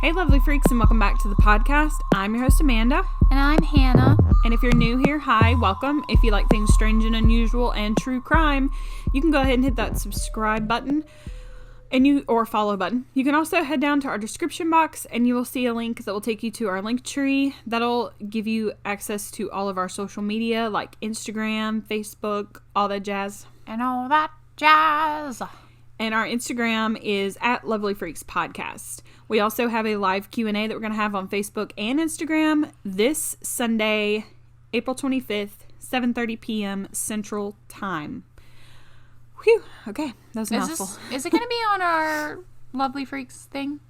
Hey, lovely freaks, and welcome back to the podcast. I'm your host, Amanda. And I'm Hannah. And if you're new here, hi, welcome. If you like things strange and unusual and true crime, you can go ahead and hit that subscribe button or follow button. You can also head down to our description box and you will see a link that will take you to our link tree. That'll give you access to all of our social media like Instagram, Facebook, all that jazz. And all that jazz. And our Instagram is at Lovely Freaks Podcast. We also have a live Q&A that we're going to have on Facebook and Instagram this Sunday, April 25th, 7:30 p.m. Central Time. Whew. Okay, that was a mouthful. Is it going to be on our Lovely Freaks thing?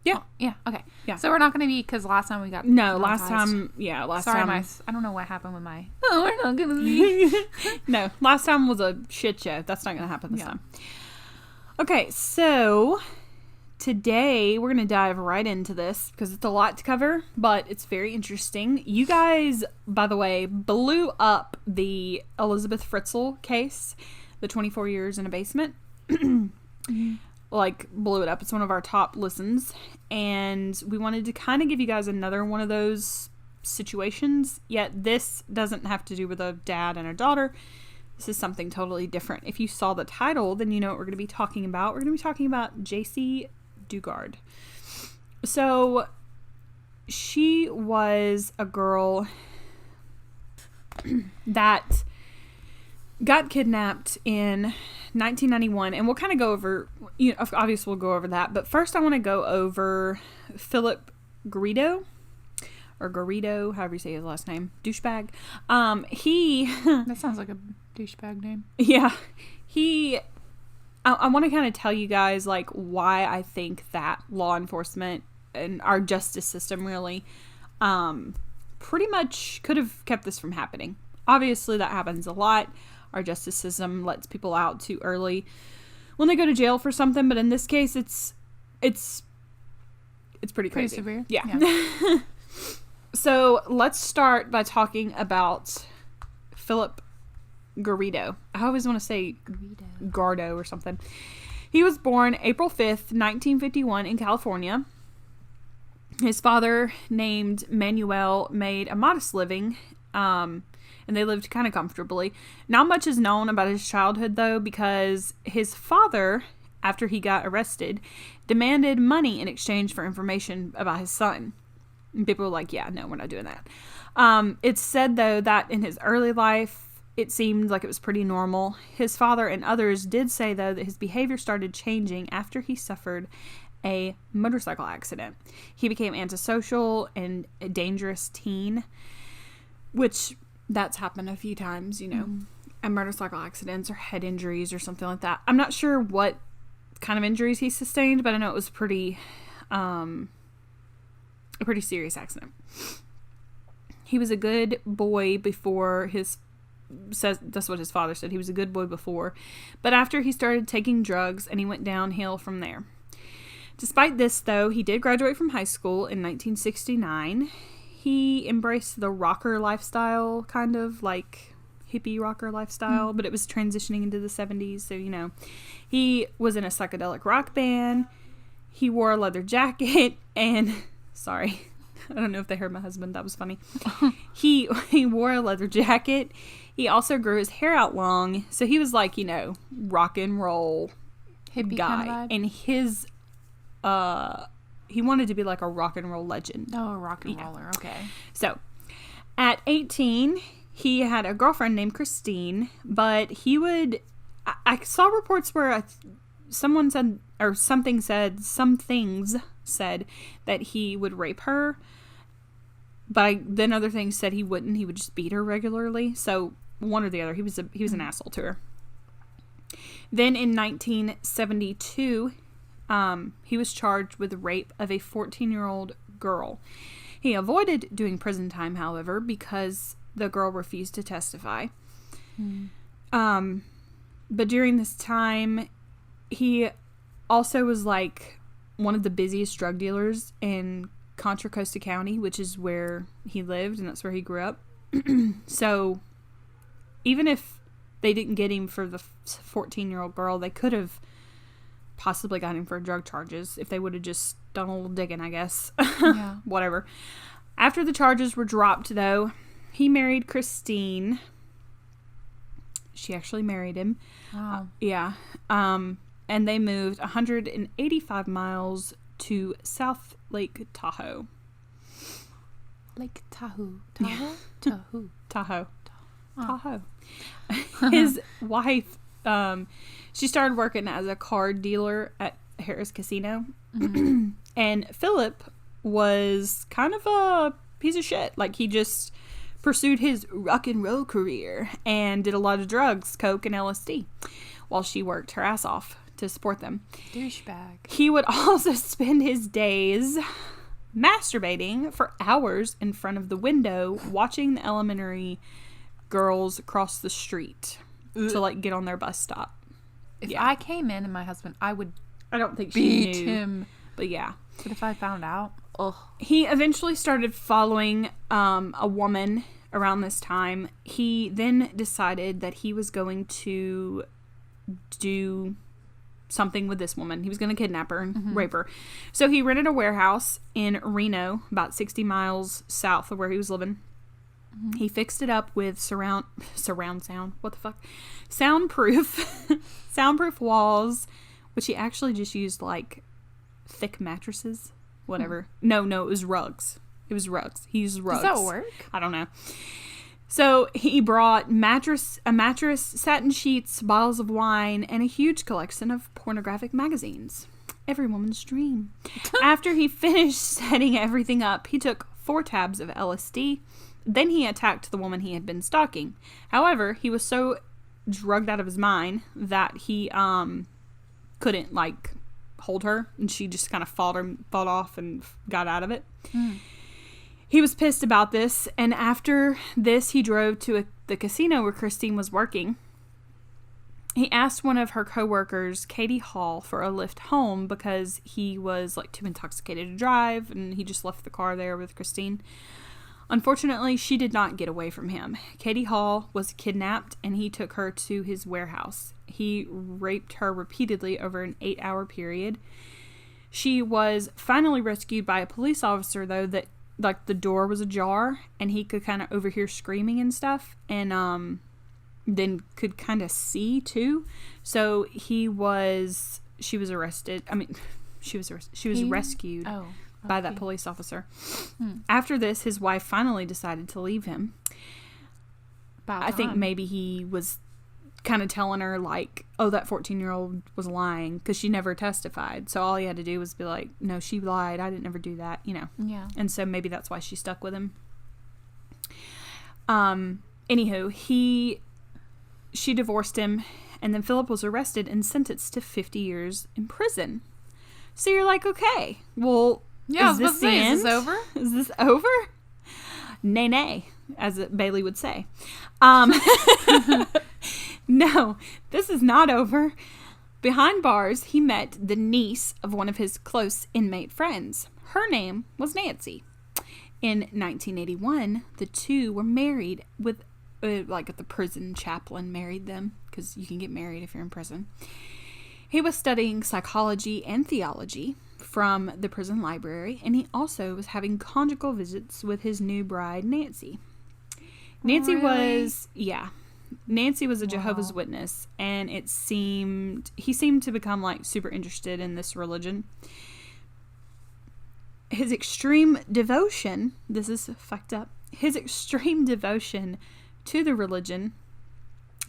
Yeah. Oh, yeah, okay. Yeah. So we're not going to be, because last time we got No, last monetized. time, Sorry, I don't know what happened with my, we're not going to be. No, last time was a shit show. That's not going to happen this time. Okay, so today we're going to dive right into this because it's a lot to cover, but it's very interesting. You guys, by the way, blew up the Elizabeth Fritzl case, the 24 years in a basement. Like, blew it up. It's one of our top listens, and we wanted to kind of give you guys another one of those situations, yet this doesn't have to do with a dad and a daughter. This is something totally different. If you saw the title, then you know what we're going to be talking about. We're going to be talking about Jaycee Dugard. So, she was a girl that got kidnapped in 1991, and we'll kind of go over, obviously we'll go over that, but first I want to go over Phillip Garrido, or Garrido, however you say his last name, douchebag. That sounds like a douchebag name. Yeah, I want to kind of tell you guys, like, why I think that law enforcement and our justice system really, pretty much could have kept this from happening. Obviously, that happens a lot. Our justice system lets people out too early when they go to jail for something, but in this case, it's pretty crazy. Severe. Yeah. So let's start by talking about Phillip Garrido. I always want to say Gardo or something. He was born April 5th, 1951 in California. His father, named Manuel, made a modest living, and they lived kind of comfortably. Not much is known about his childhood, though, because his father, after he got arrested, demanded money in exchange for information about his son. And people were like, yeah, no, we're not doing that. It's said, though, that in his early life, it seemed like it was pretty normal. His father and others did say, though, that his behavior started changing after he suffered a motorcycle accident. He became antisocial and a dangerous teen, which that's happened a few times, and motorcycle accidents or head injuries or something like that. I'm not sure what kind of injuries he sustained, but I know it was a pretty serious accident. He was a good boy before that's what his father said. He was a good boy before, but after he started taking drugs, and he went downhill from there. Despite this, though, he did graduate from high school in 1969. He embraced the rocker lifestyle, kind of like hippie rocker lifestyle, but it was transitioning into the 70s, so, he was in a psychedelic rock band. He wore a leather jacket, and, sorry, I don't know if they heard my husband, that was funny. He wore a leather jacket. He also grew his hair out long, so he was like, rock and roll Hippie guy. kind of vibe? And his, he wanted to be like a rock and roll legend. Oh, a rock and roller, okay. So, at 18, he had a girlfriend named Christine, but he would, I saw reports where some things said that he would rape her, but then other things said he wouldn't. He would just beat her regularly. So, one or the other. He was an asshole to her. Then in 1972, he was charged with rape of a 14-year-old girl. He avoided doing prison time, however, because the girl refused to testify. But during this time, he also was like one of the busiest drug dealers in Contra Costa County, which is where he lived, and that's where he grew up. So even if they didn't get him for the 14-year-old girl, they could have possibly got him for drug charges if they would have just done a little digging, I guess. Yeah. Whatever. After the charges were dropped, though, he married Christine. She actually married him. Wow. Yeah. And they moved 185 miles to South Lake Tahoe. Lake Tahoe. Tahoe? Tahoe. Tahoe. Oh. Tahoe. His wife, she started working as a card dealer at Harris Casino. Mm-hmm. And Phillip was kind of a piece of shit. Like, he just pursued his rock and roll career and did a lot of drugs, coke and LSD, while she worked her ass off to support them. Douchebag. He would also spend his days masturbating for hours in front of the window, watching the elementary girls cross the street to, like, get on their bus stop. If I came in and my husband, I would I don't think she beat knew, him. but yeah. But if I found out, ugh. He eventually started following a woman around this time. He then decided that he was going to do something with this woman. He was going to kidnap her and rape her. So he rented a warehouse in Reno, about 60 miles south of where he was living. He fixed it up with surround sound. What the fuck? Soundproof walls, which he actually just used like thick mattresses. Whatever. No, it was rugs. It was rugs. He used rugs. Does that work? I don't know. So he brought a mattress, satin sheets, bottles of wine, and a huge collection of pornographic magazines. Every woman's dream. After he finished setting everything up, he took 4 tabs of LSD. Then he attacked the woman he had been stalking. However, he was so drugged out of his mind that he couldn't, like, hold her, and she just kind of fought off and got out of it. He was pissed about this, and after this, he drove to the casino where Christine was working. He asked one of her coworkers, Katie Hall, for a lift home because he was, like, too intoxicated to drive, and he just left the car there with Christine. Unfortunately, she did not get away from him. Katie Hall was kidnapped, and he took her to his warehouse. He raped her repeatedly over an 8-hour period. She was finally rescued by a police officer, though, that, like, the door was ajar, and he could kind of overhear screaming and stuff, and then could kind of see, too. So she was arrested. I mean, she was rescued. Oh. By that police officer. After this, his wife finally decided to leave him. I think maybe he was kind of telling her, like, oh, that 14-year-old was lying, because she never testified. So all he had to do was be like, no, she lied. I didn't ever do that, you know. Yeah. And so maybe that's why she stuck with him. Anywho, she divorced him, and then Phillip was arrested and sentenced to 50 years in prison. So you're like, okay, well, yeah, is this the end? Is this over? Is this over? Nay, as Bailey would say. No, this is not over. Behind bars, he met the niece of one of his close inmate friends. Her name was Nancy. In 1981, the two were married with, like, the prison chaplain married them, because you can get married if you're in prison. He was studying psychology and theology from the prison library, and he also was having conjugal visits with his new bride, Nancy. Nancy was a Jehovah's Witness, and he seemed to become, like, super interested in this religion. His extreme devotion, this is fucked up, his extreme devotion to the religion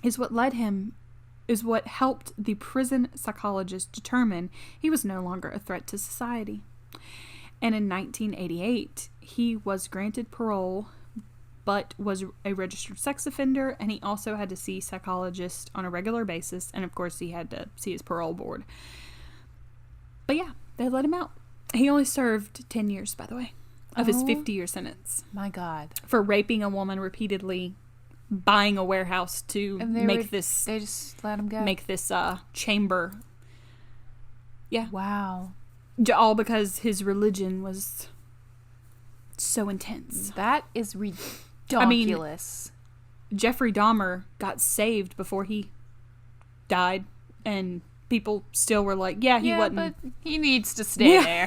is what helped the prison psychologist determine he was no longer a threat to society. And in 1988, he was granted parole, but was a registered sex offender, and he also had to see psychologists on a regular basis, and of course he had to see his parole board. But yeah, they let him out. He only served 10 years, by the way, of his 50-year sentence. My God. For raping a woman repeatedly, buying a warehouse to they just let him go. Make this chamber. Yeah. Wow. All because his religion was so intense. That is ridiculous. I mean, Jeffrey Dahmer got saved before he died, and people still were like, yeah, he wasn't. But he needs to stay there.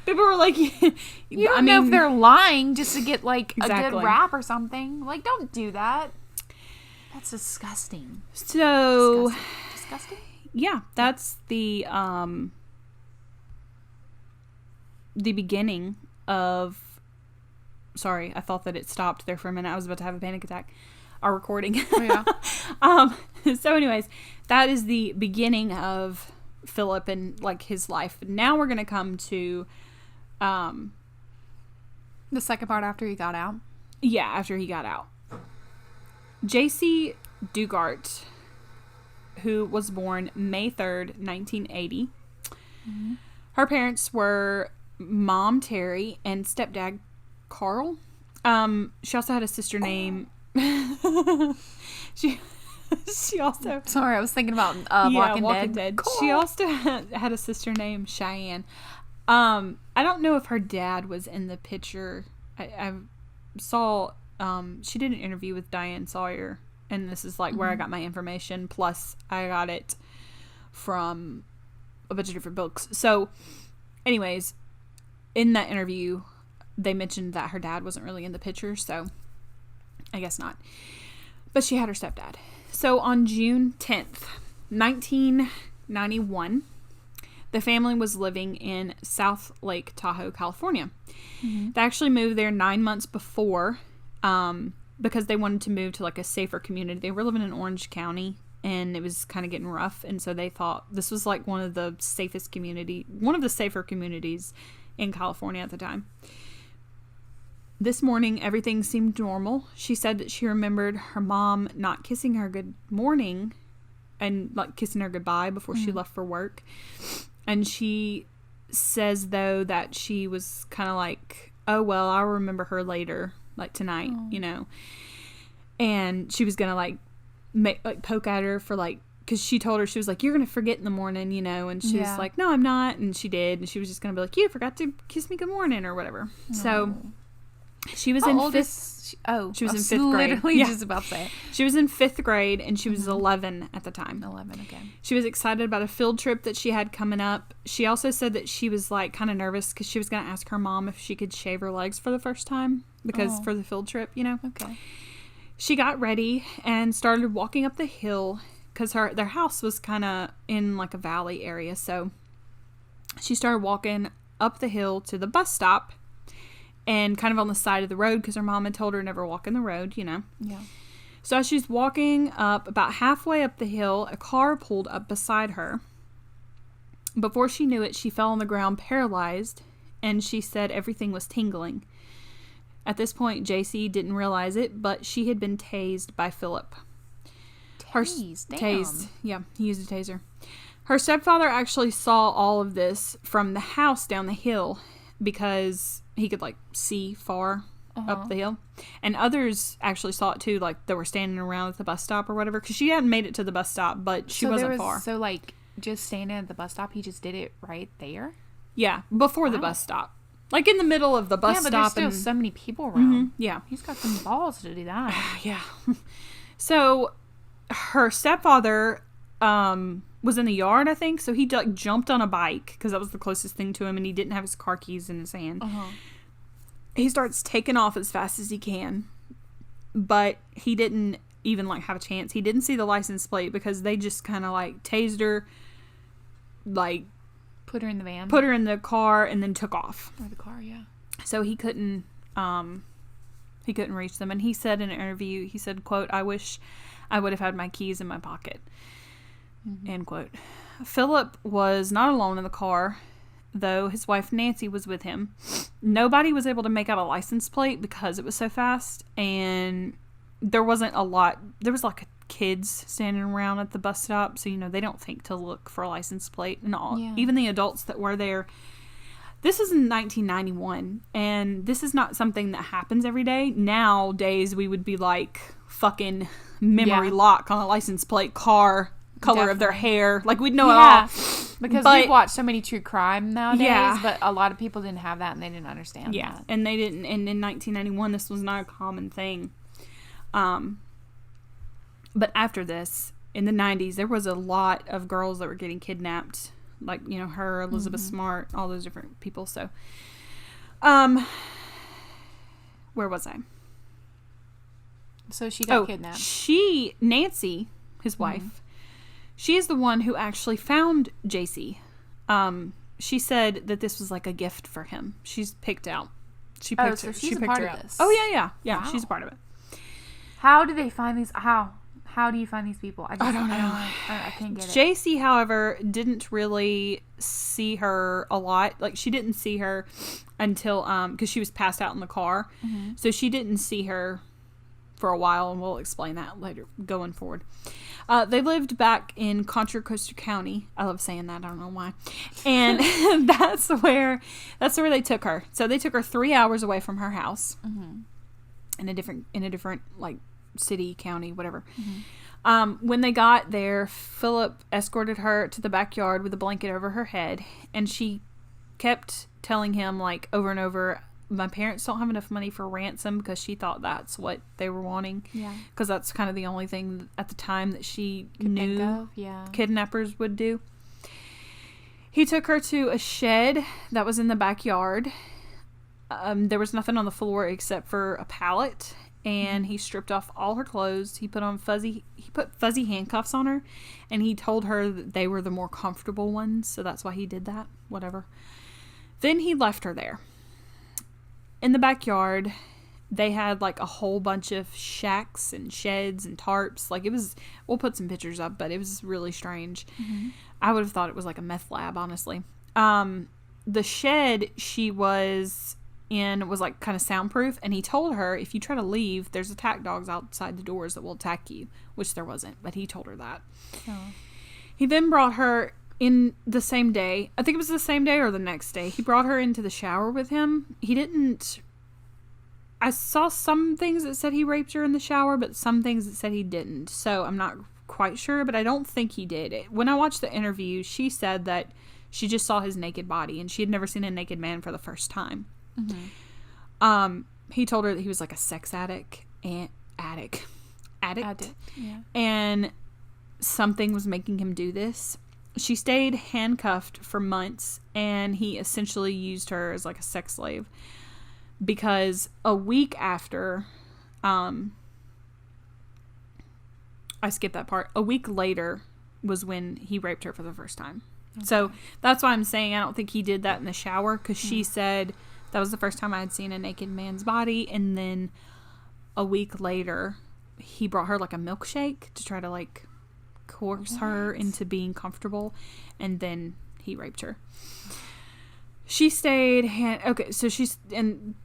People were like, you don't know if they're lying just to get like a Exactly. good rap or something. Like, don't do that. That's disgusting. So, Disgusting? yeah, that's the beginning of. Sorry, I thought that it stopped there for a minute. I was about to have a panic attack. Our recording. Oh, yeah. So anyways, that is the beginning of Phillip and like his life. Now we're going to come to The second part after he got out. yeah, after he got out. Jaycee Dugard, who was born May 3rd, 1980. Mm-hmm. Her parents were Mom Terry and stepdad Carl. She also had a sister named she also Sorry, I was thinking about Walking Dead. Cool. She also had a sister named Cheyenne. I don't know if her dad was in the picture. I saw she did an interview with Diane Sawyer, and this is like where I got my information, plus I got it from a bunch of different books. So anyways, in that interview they mentioned that her dad wasn't really in the picture, so I guess not. But she had her stepdad. So on June 10th, 1991, the family was living in South Lake Tahoe, California. Mm-hmm. They actually moved there 9 months before because they wanted to move to like a safer community. They were living in Orange County and it was kind of getting rough, and so they thought this was like one of the safer communities in California at the time. This morning, everything seemed normal. She said that she remembered her mom not kissing her good morning and like kissing her goodbye before she left for work. And she says, though, that she was kind of like, oh, well, I'll remember her later, like tonight, you know. And she was going to like poke at her for like, because she told her, she was like, you're going to forget in the morning, you know. And she was like, no, I'm not. And she did. And she was just going to be like, you forgot to kiss me good morning or whatever. So she was in fifth. She was in fifth grade. Literally just about to say it. She was in fifth grade and she was 11 at the time. 11, okay. She was excited about a field trip that she had coming up. She also said that she was like kind of nervous because she was going to ask her mom if she could shave her legs for the first time because for the field trip, you know. Okay. She got ready and started walking up the hill because their house was kind of in like a valley area. So she started walking up the hill to the bus stop. And kind of on the side of the road because her mom had told her never walk in the road, you know. Yeah. So as she's walking up, about halfway up the hill, a car pulled up beside her. Before she knew it, she fell on the ground paralyzed, and she said everything was tingling. At this point, Jaycee didn't realize it, but she had been tased by Phillip. Tased. Yeah, he used a taser. Her stepfather actually saw all of this from the house down the hill because he could like see far up the hill, and others actually saw it too, like they were standing around at the bus stop or whatever, because she hadn't made it to the bus stop, but she wasn't far. So like just standing at the bus stop, he just did it right there? Yeah, before the bus stop, like in the middle of the bus stop. There's still so many people around. Yeah, he's got some balls to do that. Yeah. So her stepfather was in the yard, I think, so he like jumped on a bike because that was the closest thing to him, and he didn't have his car keys in his hand. He starts taking off as fast as he can, but he didn't even like have a chance. He didn't see the license plate because they just kind of like tased her, like put her in the van, put her in the car, and then took off. Or the car, yeah. So he couldn't reach them. And he said in an interview, he said, quote, "I wish I would have had my keys in my pocket." End quote. Phillip was not alone in the car, though. His wife Nancy was with him. Nobody was able to make out a license plate because it was so fast, and there wasn't a lot. There was like kids standing around at the bus stop, so you know they don't think to look for a license plate and all. Yeah. Even the adults that were there. This is in 1991, and this is not something that happens every day. Nowadays, we would be like fucking memory lock on a license plate, car, color of their hair, like we'd know it all, because we watch so many true crime nowadays, but a lot of people didn't have that and they didn't understand that. And they didn't, and in 1991 this was not a common thing. But after this, in the 90s, there was a lot of girls that were getting kidnapped. Like, you know, her, Elizabeth Smart, all those different people. So, where was I? So she got kidnapped. Nancy, his wife, she is the one who actually found Jaycee. She said that this was like a gift for him. She's picked out. She picked so her. she's She a picked part her of out. this. Oh yeah. Wow. She's a part of it. How do they find these? How do you find these people? I don't know. I can't get it. Jaycee, however, didn't really see her a lot. Like, she didn't see her until because she was passed out in the car, so she didn't see her for a while, and we'll explain that later going forward. They lived back in Contra Costa County. I love saying that. I don't know why. And that's where they took her. So they took her 3 hours away from her house in a different like city, county, whatever. When they got there, Phillip escorted her to the backyard with a blanket over her head, and she kept telling him like over and over, my parents don't have enough money for ransom, because she thought that's what they were wanting. Yeah. Because that's kind of the only thing at the time that she knew kidnappers would do. He took her to a shed that was in the backyard. There was nothing on the floor except for a pallet, and he stripped off all her clothes. He put fuzzy handcuffs on her, and he told her that they were the more comfortable ones, so that's why he did that. Whatever. Then he left her there. In the backyard, they had like a whole bunch of shacks and sheds and tarps. Like, it was, we'll put some pictures up, but it was really strange. I would have thought it was like a meth lab, honestly. The shed she was in was like kind of soundproof, and he told her, if you try to leave, there's attack dogs outside the doors that will attack you, which there wasn't, but he told her that. He then brought her in the same day. I think it was the same day or the next day. He brought her into the shower with him. I saw some things that said he raped her in the shower, but some things that said he didn't. So I'm not quite sure, but I don't think he did. When I watched the interview, she said that she just saw his naked body, and she had never seen a naked man for the first time. He told her that he was like a sex addict. Yeah. And something was making him do this. She stayed handcuffed for months, and he essentially used her as like a sex slave, because a week after, I skipped that part. A week later was when he raped her for the first time. Okay. So that's why I'm saying I don't think he did that in the shower, because she said that was the first time I had seen a naked man's body. And then a week later, he brought her like a milkshake to try to like coerce her into being comfortable, and then he raped her. She stayed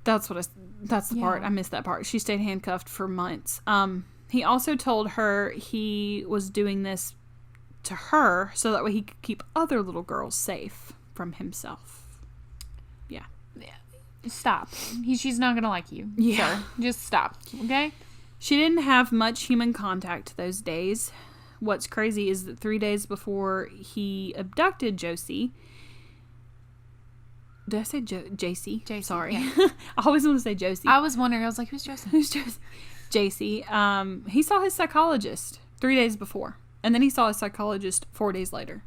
that's the part I missed that part. She stayed handcuffed for months. He also told her he was doing this to her so that way he could keep other little girls safe from himself. Yeah. Stop. She's not gonna like you. Yeah. Sir. Just stop. Okay. She didn't have much human contact those days. What's crazy is that 3 days before he abducted Jaycee. Did I say Jaycee? Jaycee. Sorry. Yeah. I always want to say Josie. I was wondering. I was like, who's Josie? Who's Josie? Jaycee. He saw his psychologist 3 days before. And then he saw his psychologist 4 days later.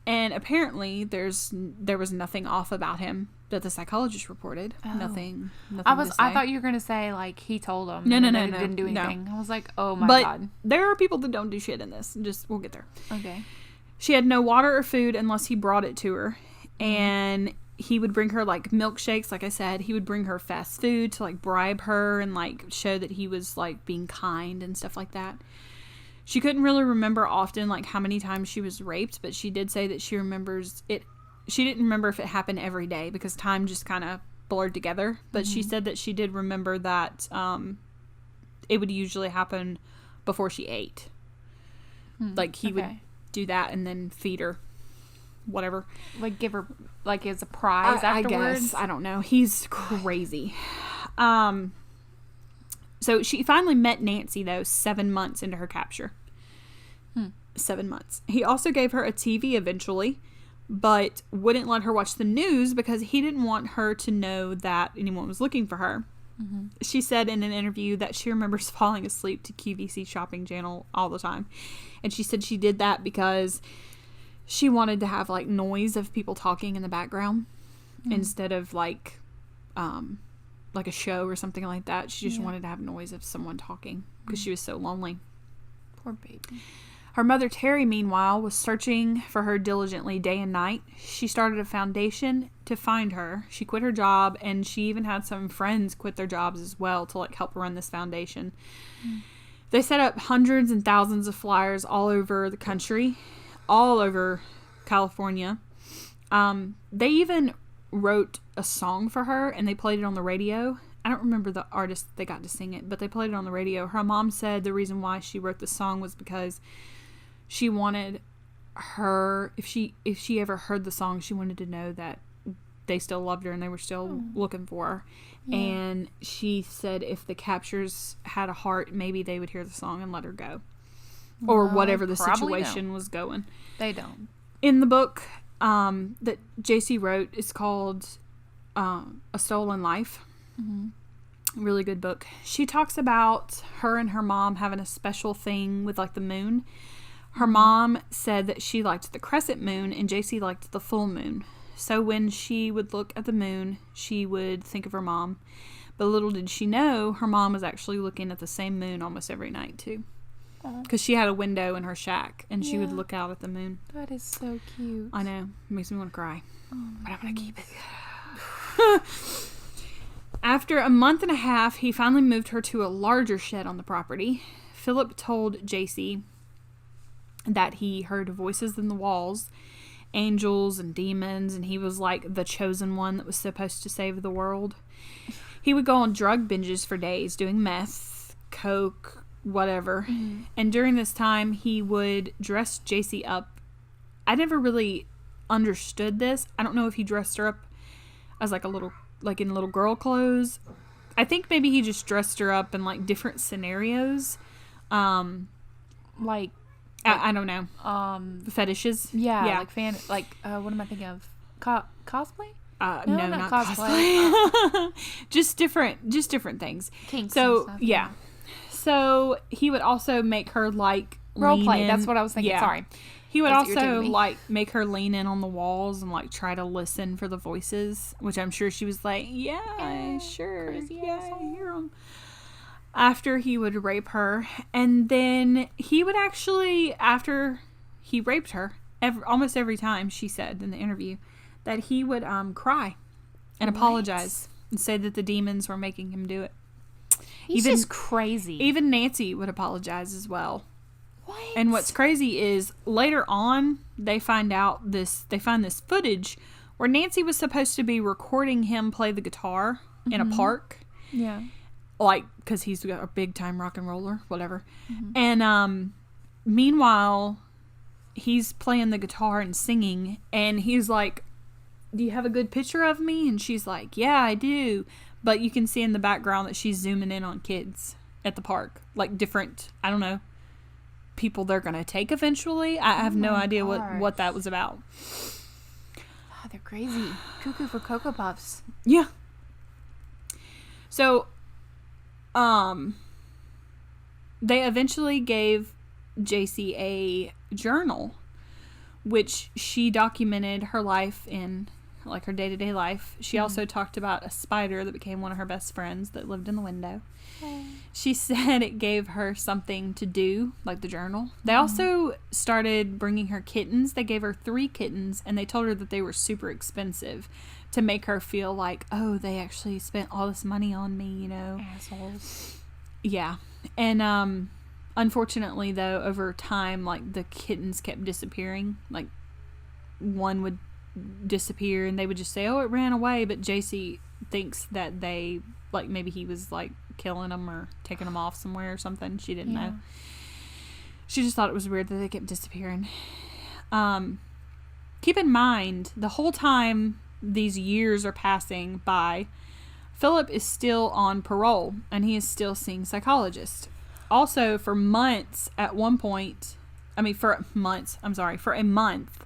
And apparently there was nothing off about him that the psychologist reported. Nothing to say. I thought you were going to say, like, he told him. No. Didn't do anything. I was like, oh my God. But there are people that don't do shit in this. We'll get there. Okay. She had no water or food unless he brought it to her. And he would bring her, like, milkshakes, like I said. He would bring her fast food to, like, bribe her and, like, show that he was, like, being kind and stuff like that. She couldn't really remember often, like, how many times she was raped, but she did say that she remembers it. She didn't remember if it happened every day because time just kind of blurred together. But she said that she did remember that it would usually happen before she ate. Like, he would do that and then feed her whatever. Like, give her, like, as a prize afterwards? I guess. I don't know. He's crazy. So she finally met Nancy, though, 7 months into her capture. 7 months. He also gave her a TV eventually, but wouldn't let her watch the news because he didn't want her to know that anyone was looking for her. She said in an interview that she remembers falling asleep to QVC Shopping Channel all the time. And she said she did that because she wanted to have, like, noise of people talking in the background instead of, like a show or something like that. She just wanted to have noise of someone talking because she was so lonely. Poor baby. Her mother, Terry, meanwhile, was searching for her diligently day and night. She started a foundation to find her. She quit her job, and she even had some friends quit their jobs as well to, like, help run this foundation. They set up hundreds and thousands of flyers all over the country, all over California. They even wrote a song for her, and they played it on the radio. I don't remember the artist they got to sing it, but they played it on the radio. Her mom said the reason why she wrote the song was because she wanted her, if she ever heard the song, she wanted to know that they still loved her and they were still looking for her. Yeah. And she said if the captures had a heart, maybe they would hear the song and let her go. Or whatever the situation was going. They don't. In the book that Jaycee wrote, it's called A Stolen Life. Really good book. She talks about her and her mom having a special thing with, like, the moon. Her mom said that she liked the crescent moon and Jaycee liked the full moon. So when she would look at the moon, she would think of her mom. But little did she know, her mom was actually looking at the same moon almost every night too. Because she had a window in her shack and she would look out at the moon. That is so cute. I know. It makes me want to cry. But I'm going to keep it. After a month and a half, he finally moved her to a larger shed on the property. Phillip told Jaycee that he heard voices in the walls, angels and demons, and he was like the chosen one that was supposed to save the world. He would go on drug binges for days, doing meth, coke, whatever. And during this time, he would dress Jaycee up. I never really understood this. I don't know if he dressed her up as like a little, like in little girl clothes. I think maybe he just dressed her up in like different scenarios. Like I don't know. Fetishes. Yeah. Like what am I thinking of? Cosplay? No, not cosplay. just different things. Kinks. So and stuff, yeah. So he would also make her like role play. In. That's what I was thinking. Yeah. Sorry. He would also like make her lean in on the walls and like try to listen for the voices, which I'm sure she was like, yeah, sure, I hear them. After he would rape her, and then he would actually, after he raped her, almost every time, she said in the interview, that he would cry and apologize and say that the demons were making him do it. He's just crazy. Even Nancy would apologize as well. What? And what's crazy is later on they find this footage where Nancy was supposed to be recording him play the guitar in a park. Yeah. Like, because he's a big time rock and roller, whatever. And meanwhile, he's playing the guitar and singing, and he's like, do you have a good picture of me? And she's like, yeah, I do. But you can see in the background that she's zooming in on kids at the park. Like different, I don't know, people they're going to take eventually. I have no idea what that was about. Oh, they're crazy. Cuckoo for Cocoa Puffs. Yeah. So, they eventually gave Jaycee a journal, which she documented her life in, like her day-to-day life. She also talked about a spider that became one of her best friends that lived in the window. She said it gave her something to do, like the journal. They also started bringing her kittens. They gave her 3 kittens, and they told her that they were super expensive to make her feel like, oh, they actually spent all this money on me, you know. Assholes. Yeah. And unfortunately, though, over time, like, the kittens kept disappearing. Like, one would disappear, and they would just say, oh, it ran away. But Jaycee thinks that they, like, maybe he was, like, killing them or taking them off somewhere or something. She didn't know. She just thought it was weird that they kept disappearing. Keep in mind, the whole time these years are passing by, Phillip is still on parole, and he is still seeing psychologists. Also, for months, for a month,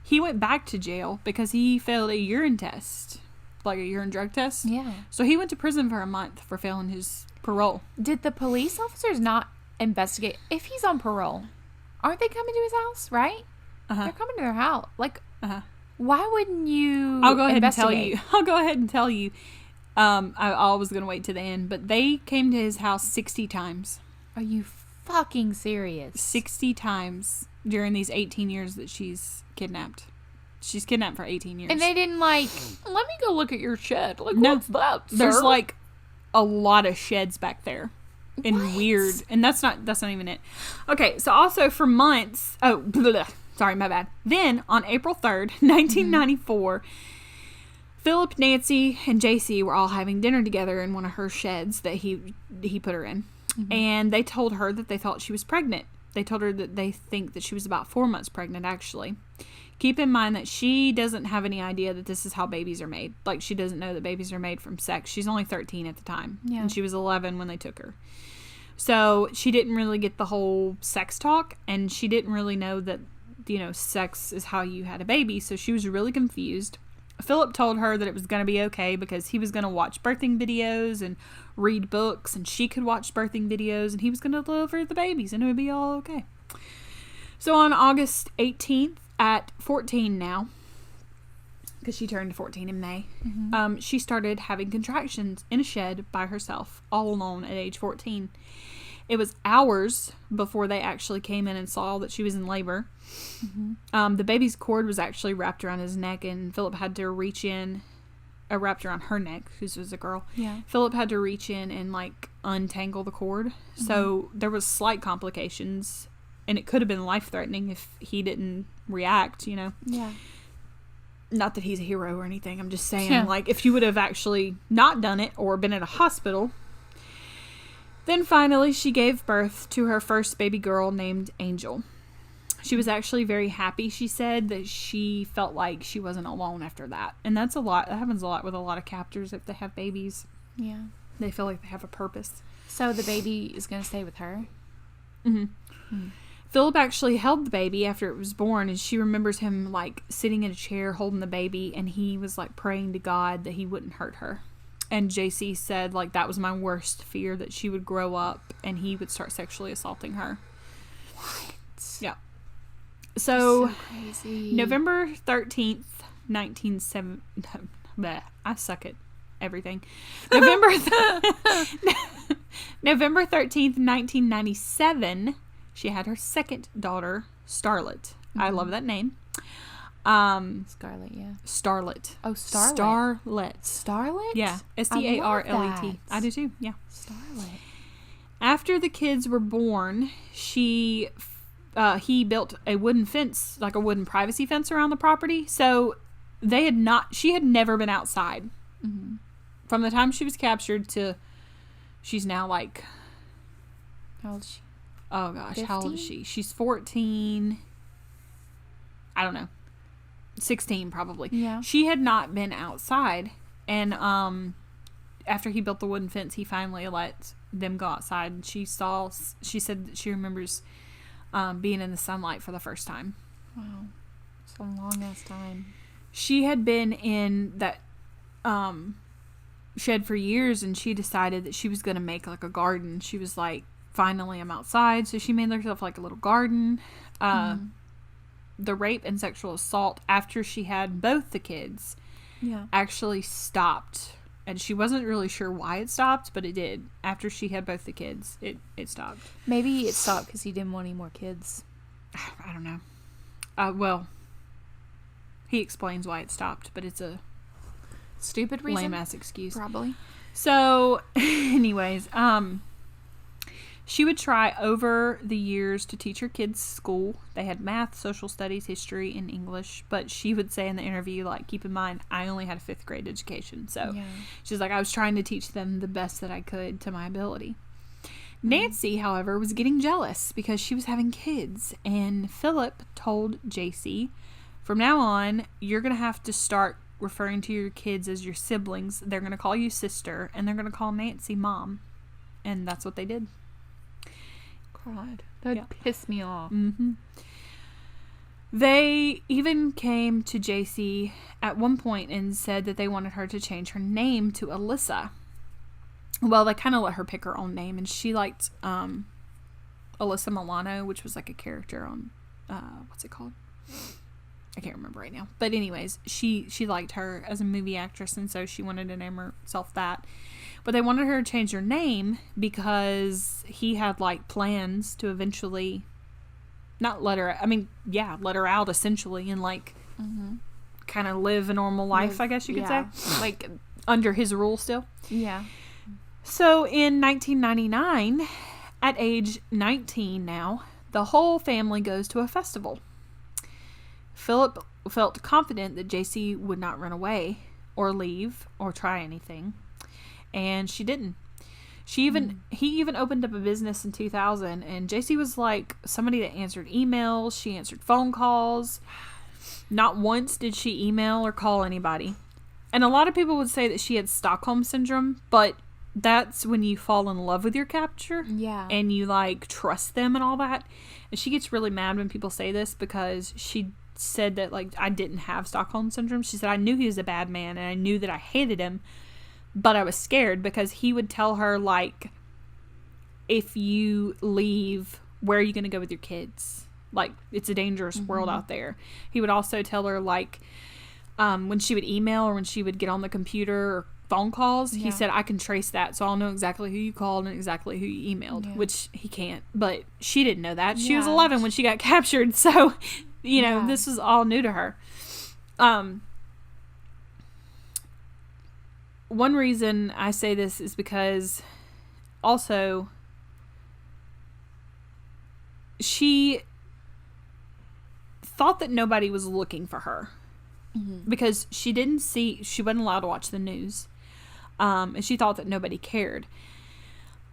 he went back to jail because he failed a urine test. like a urine drug test. Yeah. So he went to prison for a month for failing his parole. Did the police officers not investigate? If he's on parole, aren't they coming to his house, right? They're coming to their house. Like, why wouldn't you I'll go ahead investigate? and tell you. I was going to wait to the end, but they came to his house 60 times. Are you fucking serious? 60 times during these 18 years that she's kidnapped. She's kidnapped for 18 years. And they didn't let me go look at your shed. Like, no, what's that, sir? There's like a lot of sheds back there. And weird. And that's not even it. Okay, so also for months, sorry, my bad. Then on April 3rd, 1994, Phillip, Nancy, and Jaycee were all having dinner together in one of her sheds that he put her in. And they told her that they thought she was pregnant. They told her that they think that she was about 4 months pregnant, actually. Keep in mind that she doesn't have any idea that this is how babies are made. Like, she doesn't know that babies are made from sex. She's only 13 at the time. Yeah. And she was 11 when they took her. So she didn't really get the whole sex talk. And she didn't really know that, sex is how you had a baby. So she was really confused. Phillip told her that it was going to be okay because he was going to watch birthing videos and read books. And she could watch birthing videos. And he was going to deliver the babies. And it would be all okay. So on August 18th, at 14 now, because she turned 14 in May, she started having contractions in a shed by herself, all alone at age 14. It was hours before they actually came in and saw that she was in labor. The baby's cord was actually wrapped around his neck, and Phillip had to reach in, wrapped around her neck, because it was a girl. Yeah. Phillip had to reach in and, untangle the cord. So there was slight complications, and it could have been life-threatening if he didn't react, Yeah. Not that he's a hero or anything. I'm just saying, if you would have actually not done it or been at a hospital. Then finally, she gave birth to her first baby girl named Angel. She was actually very happy, she said, that she felt like she wasn't alone after that. And that's a lot. That happens a lot with a lot of captors if they have babies. Yeah. They feel like they have a purpose. So the baby is going to stay with her? Phillip actually held the baby after it was born, and she remembers him sitting in a chair holding the baby, and he was praying to God that he wouldn't hurt her. And Jaycee said that was my worst fear, that she would grow up and he would start sexually assaulting her. What? Yeah. So crazy. November 13th, 1970. I suck at everything. November 13th, 1997. She had her second daughter, Starlet. I love that name. Scarlet, yeah. Starlet. Oh, Starlet. Starlet. Starlet? Yeah. Starlet. I do too. Yeah. Starlet. After the kids were born, he built a wooden fence, a wooden privacy fence around the property. So she had never been outside. From the time she was captured to she's now how old is she? Oh gosh, 15? How old is she? She's 14. I don't know. 16 probably. Yeah. She had not been outside, and after he built the wooden fence, he finally let them go outside, and she said that she remembers being in the sunlight for the first time. Wow. It's a long ass time. She had been in that shed for years, and she decided that she was going to make a garden. She was finally I'm outside, so she made herself a little garden. The rape and sexual assault after she had both the kids actually stopped, and she wasn't really sure why it stopped, but it did. After she had both the kids, it stopped. Maybe it stopped because he didn't want any more kids. I don't know. Well, he explains why it stopped, but it's a stupid reason, lame ass excuse, probably. So anyways, she would try over the years to teach her kids school. They had math, social studies, history, and English. But she would say in the interview, keep in mind, I only had a 5th grade education. So she's I was trying to teach them the best that I could to my ability. Nancy, however, was getting jealous because she was having kids. And Phillip told Jaycee, from now on, you're going to have to start referring to your kids as your siblings. They're going to call you sister, and they're going to call Nancy mom. And that's what they did. God, that pissed me off. They even came to Jaycee at one point and said that they wanted her to change her name to Alyssa. Well, they kind of let her pick her own name, and she liked Alyssa Milano, which was like a character on, what's it called? I can't remember right now. But anyways, she liked her as a movie actress, and so she wanted to name herself that. But they wanted her to change her name because he had like plans to eventually not let her, let her out essentially and like kind of live a normal life, I guess you could say. Like under his rule still. Yeah. So in 1999, at age 19 now, the whole family goes to a festival. Phillip felt confident that Jaycee would not run away or leave or try anything. And she didn't. He even opened up a business in 2000, and Jaycee was like somebody that answered emails. She answered phone calls. Not once did she email or call anybody. And a lot of people would say that she had Stockholm syndrome, but that's when you fall in love with your captor. Yeah. And you like trust them and all that. And she gets really mad when people say this because she said that like I didn't have Stockholm syndrome. She said I knew he was a bad man and I knew that I hated him, but I was scared because he would tell her like, if you leave, where are you going to go with your kids? Like, it's a dangerous world out there. He would also tell her like when she would email or when she would get on the computer or phone calls, he said I can trace that, so I'll know exactly who you called and exactly who you emailed, which he can't. But she didn't know that. She was 11 when she got captured, so you know, this was all new to her. One reason I say this is because also she thought that nobody was looking for her because she wasn't allowed to watch the news. And she thought that nobody cared.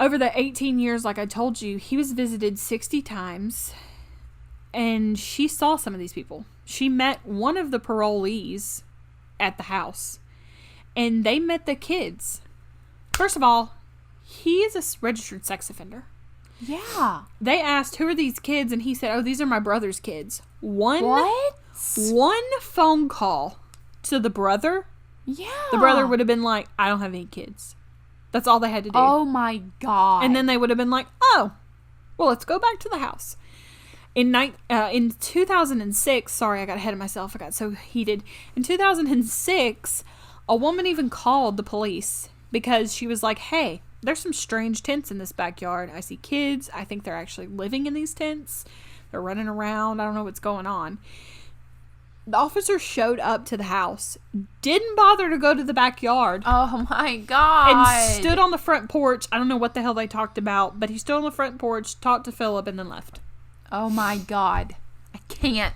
Over the 18 years, like I told you, he was visited 60 times. And she saw some of these people. She met one of the parolees at the house. And they met the kids. First of all, he is a registered sex offender. Yeah. They asked, who are these kids? And he said, oh, these are my brother's kids. One phone call to the brother. Yeah. The brother would have been like, I don't have any kids. That's all they had to do. Oh my God. And then they would have been like, oh, well, let's go back to the house. In 2006, sorry, I got ahead of myself. I got so heated. In 2006, a woman even called the police because she was like, hey, there's some strange tents in this backyard. I see kids. I think they're actually living in these tents. They're running around. I don't know what's going on. The officer showed up to the house, didn't bother to go to the backyard. Oh my God. And stood on the front porch. I don't know what the hell they talked about, but he stood on the front porch, talked to Phillip, and then left. Oh my God. I can't.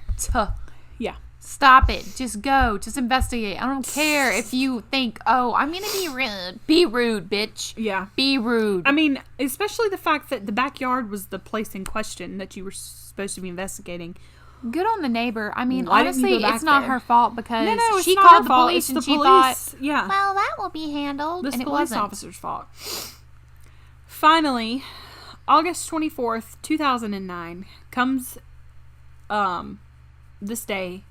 Yeah. Stop it. Just go. Just investigate. I don't care if you think, oh, I'm going to be rude. Be rude, bitch. Yeah. Be rude. I mean, especially the fact that the backyard was the place in question that you were supposed to be investigating. Good on the neighbor. I mean, Why honestly, didn't you go back it's not there? her fault because No, she it's not called her the fault. police It's and the she police. thought, Yeah. well, that will be handled. This and it police wasn't. officer's fault. Finally, August 24th, 2009 comes on this day,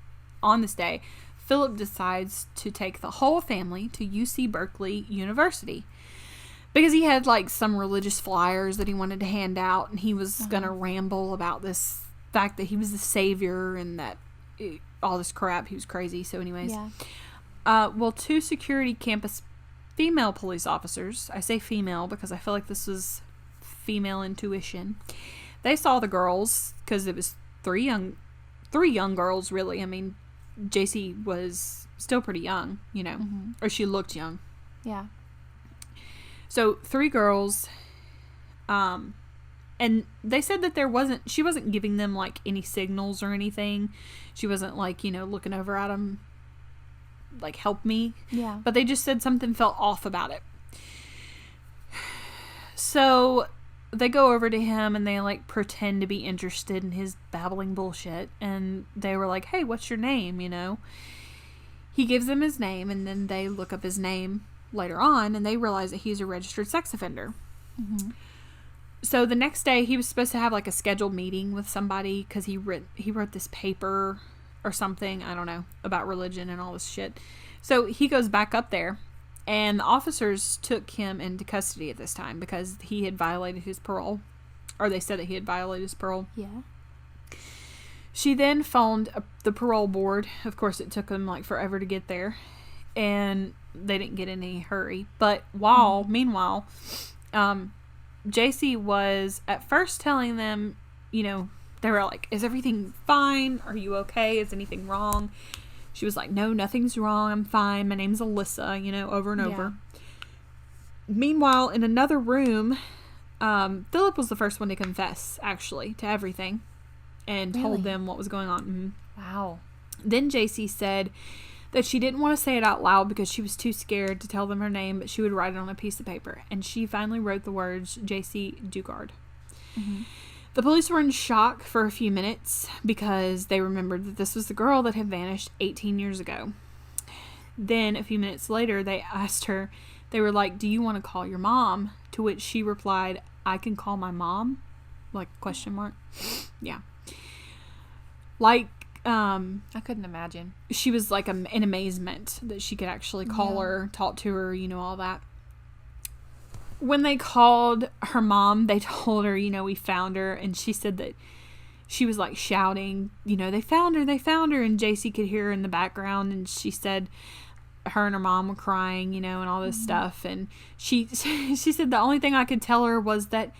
Phillip decides to take the whole family to UC Berkeley University because he had like some religious flyers that he wanted to hand out, and he was going to ramble about this fact that he was the savior and that all this crap. He was crazy. So anyways, well, 2 security campus female police officers, I say female because I feel like this was female intuition, they saw the girls because it was three young girls, really. I mean, Jaycee was still pretty young, you know, or she looked young. Yeah. So 3 girls, and they said that she wasn't giving them like any signals or anything. She wasn't like, you know, looking over at them like, help me. Yeah. But they just said something felt off about it. So they go over to him and they like pretend to be interested in his babbling bullshit, and they were like, hey, what's your name, you know? He gives them his name, and then they look up his name later on and they realize that he's a registered sex offender. So the next day he was supposed to have like a scheduled meeting with somebody because he wrote this paper or something, I don't know, about religion and all this shit. So he goes back up there, and the officers took him into custody at this time because he had violated his parole, or they said that he had violated his parole. Yeah. She then phoned the parole board. Of course, it took them like forever to get there, and they didn't get in any hurry. But meanwhile, Jaycee was at first telling them, you know, they were like, is everything fine? Are you okay? Is anything wrong? She was like, no, nothing's wrong. I'm fine. My name's Alyssa, you know, over and over. Meanwhile, in another room, Phillip was the first one to confess, actually, to everything and told them what was going on. Mm-hmm. Wow. Then Jaycee said that she didn't want to say it out loud because she was too scared to tell them her name, but she would write it on a piece of paper. And she finally wrote the words, Jaycee Dugard. Mm-hmm. The police were in shock for a few minutes because they remembered that this was the girl that had vanished 18 years ago. Then, a few minutes later, they asked her, they were like, do you want to call your mom? To which she replied, I can call my mom? Like, question mark? Yeah. Like, I couldn't imagine. She was like in amazement that she could actually call her, talk to her, you know, all that. When they called her mom, they told her, you know, we found her. And she said that she was like shouting, you know, they found her. And Jaycee could hear her in the background. And she said her and her mom were crying, you know, and all this stuff. And she said the only thing I could tell her was that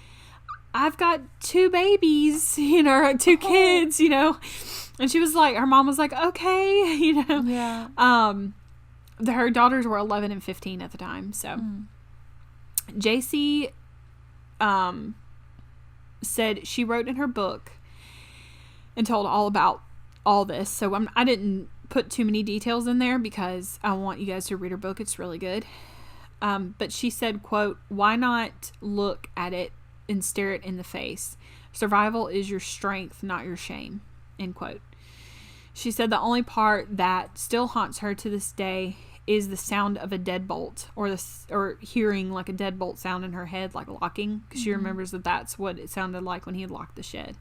I've got 2 babies, you know, 2 kids, you know. And she was like, her mom was like, okay, you know. Yeah. Her daughters were 11 and 15 at the time, so. Jaycee said she wrote in her book and told all about all this. So I didn't put too many details in there because I want you guys to read her book. It's really good. But she said, quote, why not look at it and stare it in the face? Survival is your strength, not your shame, end quote. She said the only part that still haunts her to this day is the sound of a deadbolt, or hearing like a deadbolt sound in her head, like locking, because she remembers that that's what it sounded like when he had locked the shed.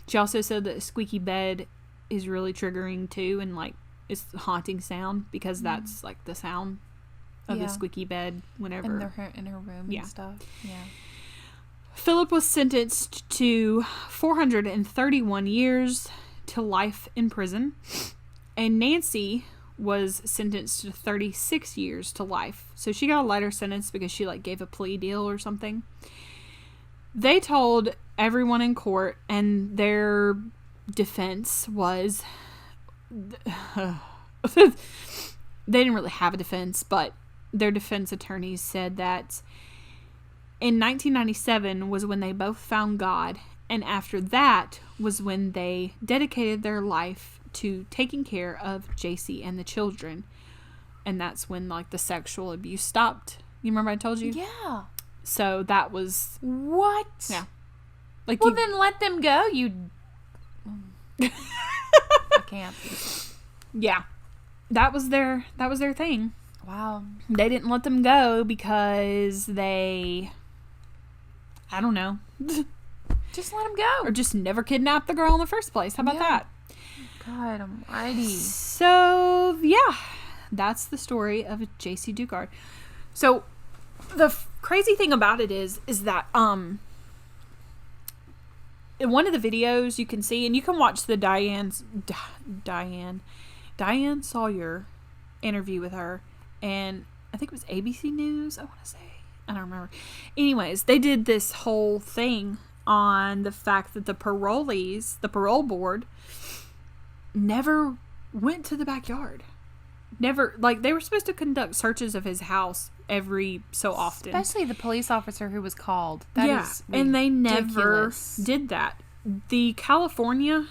She also said that a squeaky bed is really triggering too, and like it's a haunting sound because that's like the sound of the squeaky bed whenever in her room and stuff. Yeah. Phillip was sentenced to 431 years to life in prison, and Nancy was sentenced to 36 years to life. So she got a lighter sentence because she like gave a plea deal or something. They told everyone in court, and their defense was they didn't really have a defense, but their defense attorneys said that in 1997 was when they both found God, and after that was when they dedicated their life to taking care of Jaycee and the children. And that's when like the sexual abuse stopped. You remember I told you? Yeah. So that was... What? Yeah. Like, well, then let them go, you... I can't. Yeah. That was their thing. Wow. They didn't let them go because they... I don't know. Just let them go. Or just never kidnapped the girl in the first place. How about that? God almighty. So, yeah. That's the story of Jaycee Dugard. So, the crazy thing about it is that, in one of the videos you can see, and you can watch the Diane Sawyer interview with her, and I think it was ABC News, I want to say. I don't remember. Anyways, they did this whole thing on the fact that the parolees, the parole board, never went to the backyard. Never, like, they were supposed to conduct searches of his house every so often. Especially the police officer who was called. That is ridiculous. And they never did that. The California,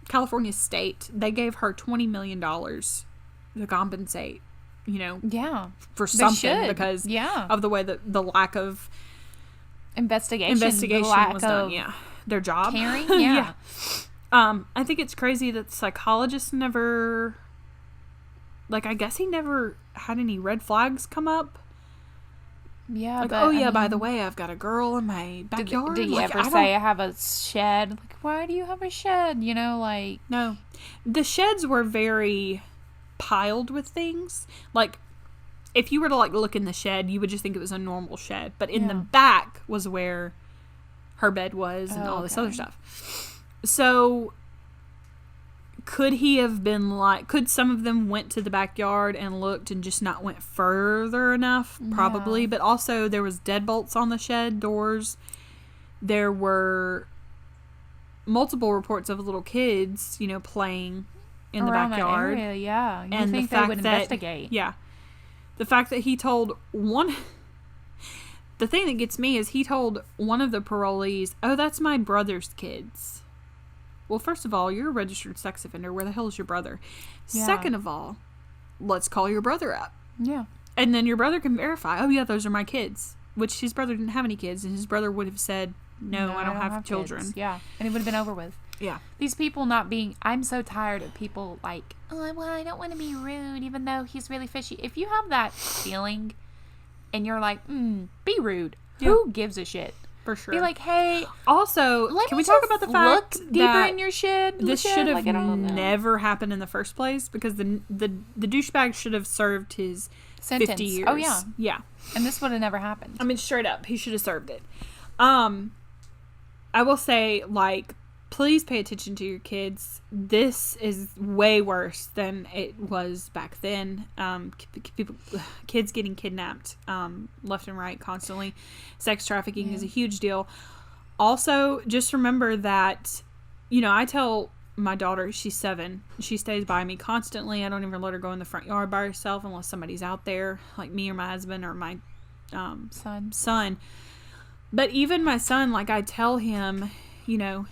California state, they gave her $20 million to compensate, you know, for something because of the way that the lack of investigation was done. Their job. Caring? I think it's crazy that the psychologist never, like, I guess he never had any red flags come up. Yeah, like, but, oh yeah, by the way, I've got a girl in my backyard. Did you like, ever say I have a shed? Like, why do you have a shed? You know, like... No. The sheds were very piled with things. Like, if you were to, like, look in the shed, you would just think it was a normal shed. But in the back was where her bed was and all this other stuff. So, could he have been like... Could some of them went to the backyard and looked and just not went further enough? Probably. But also, there was deadbolts on the shed doors. There were multiple reports of little kids, you know, playing in the backyard. That area, yeah. You and think the they fact would that, investigate. Yeah. The fact that he told one... The thing that gets me is he told one of the parolees, oh, that's my brother's kids. Well, first of all, you're a registered sex offender. Where the hell is your brother? Yeah. Second of all, let's call your brother up. Yeah. And then your brother can verify, oh, yeah, those are my kids. Which his brother didn't have any kids, and his brother would have said, no, I don't have children. Kids. Yeah. And it would have been over with. Yeah. These people not being... I'm so tired of people like, oh, well, I don't want to be rude, even though he's really fishy. If you have that feeling and you're like, be rude, who gives a shit? For sure. Be like, hey... Also, can we talk about the fact look deeper that in your shed? This should have never happened in the first place, because the douchebag should have served his sentence. 50 years. Oh, yeah. Yeah. And this would have never happened. I mean, straight up, he should have served it. I will say, like, please pay attention to your kids. This is way worse than it was back then. Kids getting kidnapped left and right constantly. Sex trafficking is a huge deal. Also, just remember that, you know, I tell my daughter, she's 7. She stays by me constantly. I don't even let her go in the front yard by herself unless somebody's out there, like me or my husband or my son. But even my son, like, I tell him, you know...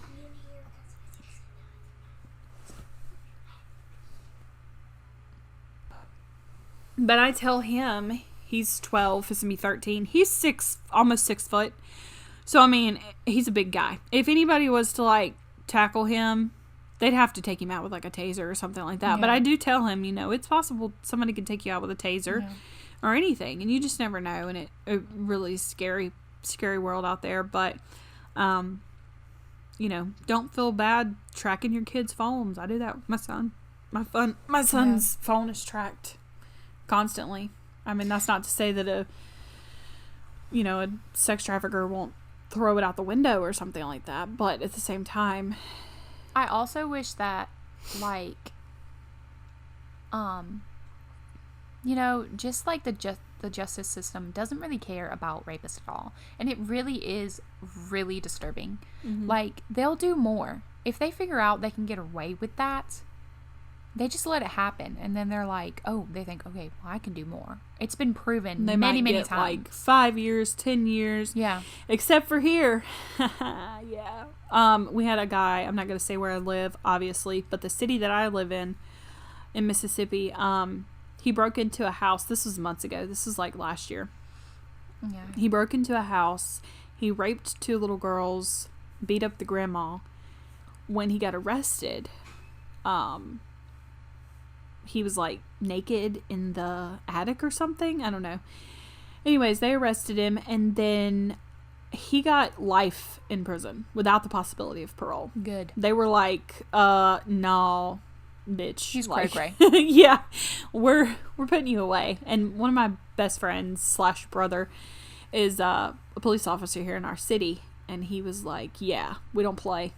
But I tell him, he's 12, he's going to be 13. He's almost 6 foot. So, I mean, he's a big guy. If anybody was to, like, tackle him, they'd have to take him out with, like, a taser or something like that. Yeah. But I do tell him, you know, it's possible somebody could take you out with a taser or anything. And you just never know. And it really scary world out there. But, you know, don't feel bad tracking your kids' phones. I do that with my son. My son's phone is tracked constantly. I mean, that's not to say that a sex trafficker won't throw it out the window or something like that, but at the same time, I also wish that, like, you know, just like the justice system doesn't really care about rapists at all, and it really is really disturbing. Like, they'll do more if they figure out they can get away with that. They just let it happen, and then they're like, oh, they think, okay, well, I can do more. It's been proven many times. Like 5 years, 10 years. Yeah. Except for here. Yeah. We had a guy, I'm not going to say where I live, obviously, but the city that I live in Mississippi, he broke into a house. This was months ago. This was like last year. Yeah. He broke into a house. He raped 2 little girls, beat up the grandma. When he got arrested, he was like naked in the attic or something. I don't know. Anyways, they arrested him, and then he got life in prison without the possibility of parole. Good. They were like, no, bitch. He's cray-cray. Yeah. We're putting you away. And one of my best friends / brother is a police officer here in our city, and he was like, yeah, we don't play.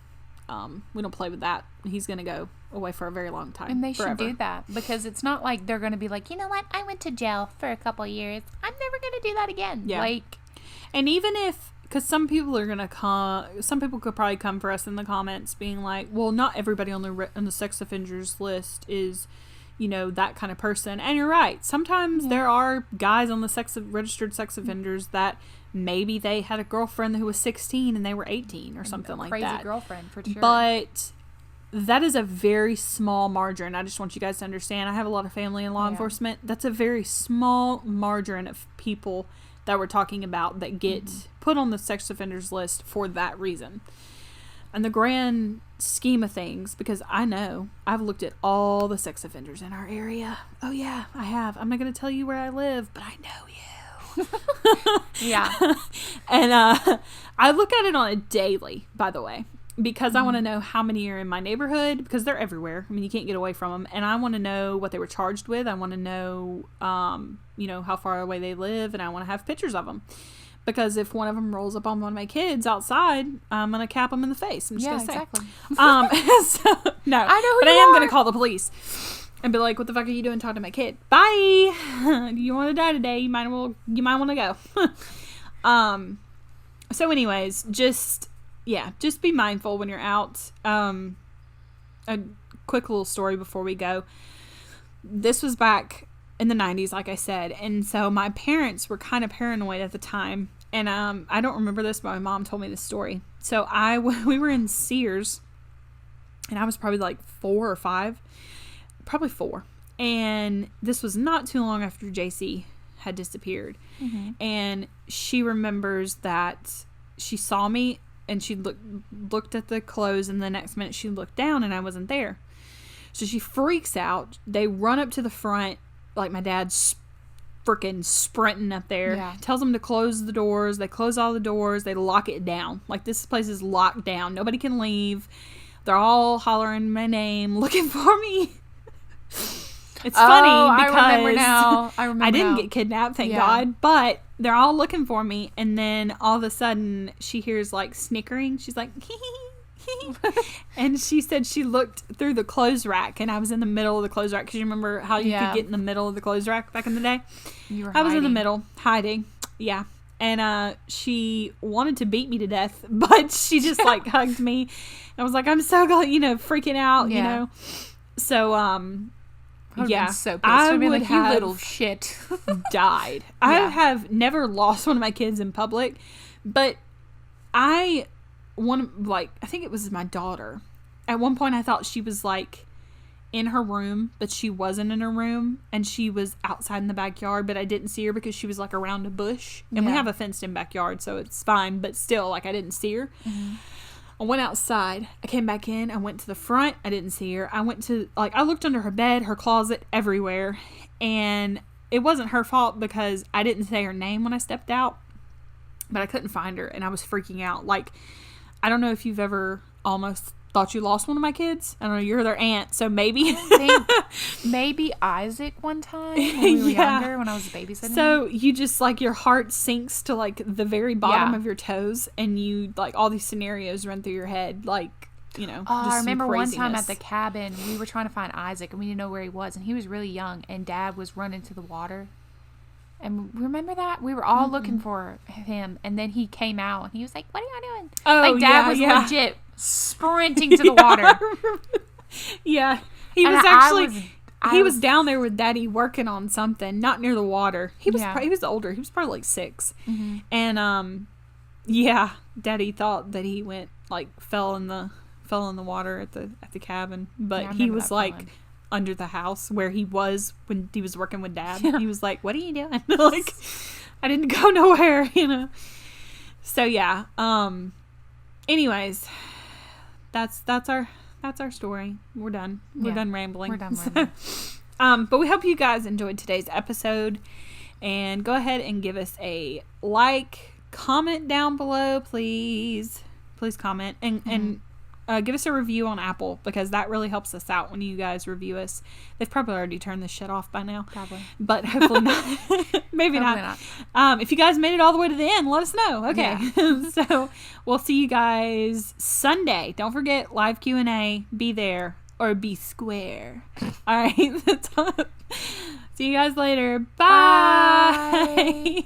We don't play with that. He's going to go away for a very long time. And they should do that, because it's not like they're going to be like, you know what, I went to jail for a couple years. I'm never going to do that again. Yeah. Like, and even if, because some people could probably come for us in the comments being like, well, not everybody on the sex offenders list is, you know, that kind of person. And you're right. Sometimes there are guys on the registered sex offenders that maybe they had a girlfriend who was 16 and they were 18 or something like that. Crazy girlfriend, for sure. But that is a very small margin. I just want you guys to understand. I have a lot of family in law enforcement. That's a very small margin of people that we're talking about that get put on the sex offenders list for that reason. And the grand scheme of things, because I know I've looked at all the sex offenders in our area. Oh yeah, I have. I'm not going to tell you where I live, but I know you. Yeah. And I look at it on a daily, by the way, because I want to know how many are in my neighborhood, because they're everywhere. I mean, you can't get away from them. And I want to know what they were charged with. I want to know, how far away they live, and I want to have pictures of them. Because if one of them rolls up on one of my kids outside, I'm going to cap them in the face. I'm just going to say. Exactly. No. I know who but I you am are. going to call the police and be like, what the fuck are you doing talking to my kid? Bye. You want to die today? You might want to go. So anyways, just be mindful when you're out. A quick little story before we go. This was back in the 90s, like I said. And so my parents were kind of paranoid at the time. And I don't remember this, but my mom told me this story. So we were in Sears, and I was probably like 4 or 5. Probably 4. And this was not too long after Jaycee had disappeared. Mm-hmm. And she remembers that she saw me, and she looked at the clothes, and the next minute she looked down, and I wasn't there. So she freaks out. They run up to the front, like my dad's freaking sprinting up there. Yeah. Tells them to close the doors. They close all the doors. They lock it down. Like, this place is locked down. Nobody can leave. They're all hollering my name, looking for me. It's funny because I remember now. I didn't get kidnapped, thank God. But they're all looking for me, and then all of a sudden she hears like snickering. She's like, and she said she looked through the clothes rack, and I was in the middle of the clothes rack, because you remember how you could get in the middle of the clothes rack back in the day. I was in the middle hiding. Yeah. And she wanted to beat me to death, but she just like hugged me. I was like, I'm so glad, freaking out, So So pissed. I would like, have you little shit. died. I have never lost one of my kids in public, but I think it was my daughter. At one point I thought she was like in her room, but she wasn't in her room, and she was outside in the backyard, but I didn't see her because she was like around a bush, and we have a fenced in backyard, so it's fine, but still, like, I didn't see her. Mm-hmm. I went outside. I came back in. I went to the front. I didn't see her. I went to, I looked under her bed, her closet, everywhere. And it wasn't her fault because I didn't say her name when I stepped out. But I couldn't find her, and I was freaking out. Like, I don't know if you've ever almost thought you lost one of my kids. I don't know. You're their aunt, so maybe. I think maybe Isaac one time when we were younger, when I was babysitting. So you just, your heart sinks to, the very bottom of your toes, and you, all these scenarios run through your head, just I remember one time craziness. at the cabin, we were trying to find Isaac, and we didn't know where he was, and he was really young, and Dad was running to the water. And remember that? We were all looking for him, and then he came out, and he was like, what are y'all doing? Oh, Dad was legit sprinting to the water. Yeah. He was actually... He was down there with Daddy working on something, not near the water. He was he was older. He was probably 6. Mm-hmm. And Daddy thought that he went fell in the water at the cabin, but he was under the house where he was when he was working with Dad. Yeah. He was like, "What are you doing?" I didn't go nowhere, So yeah. Anyways, that's our story. We're done. We're done rambling. We're done. But we hope you guys enjoyed today's episode, and go ahead and give us a comment down below, please. Please comment and give us a review on Apple, because that really helps us out when you guys review us. They've probably already turned this shit off by now. Probably. But hopefully not. Maybe not. If you guys made it all the way to the end, let us know. Okay. Yeah. So we'll see you guys Sunday. Don't forget, live Q&A. Be there or be square. All right. See you guys later. Bye. Bye.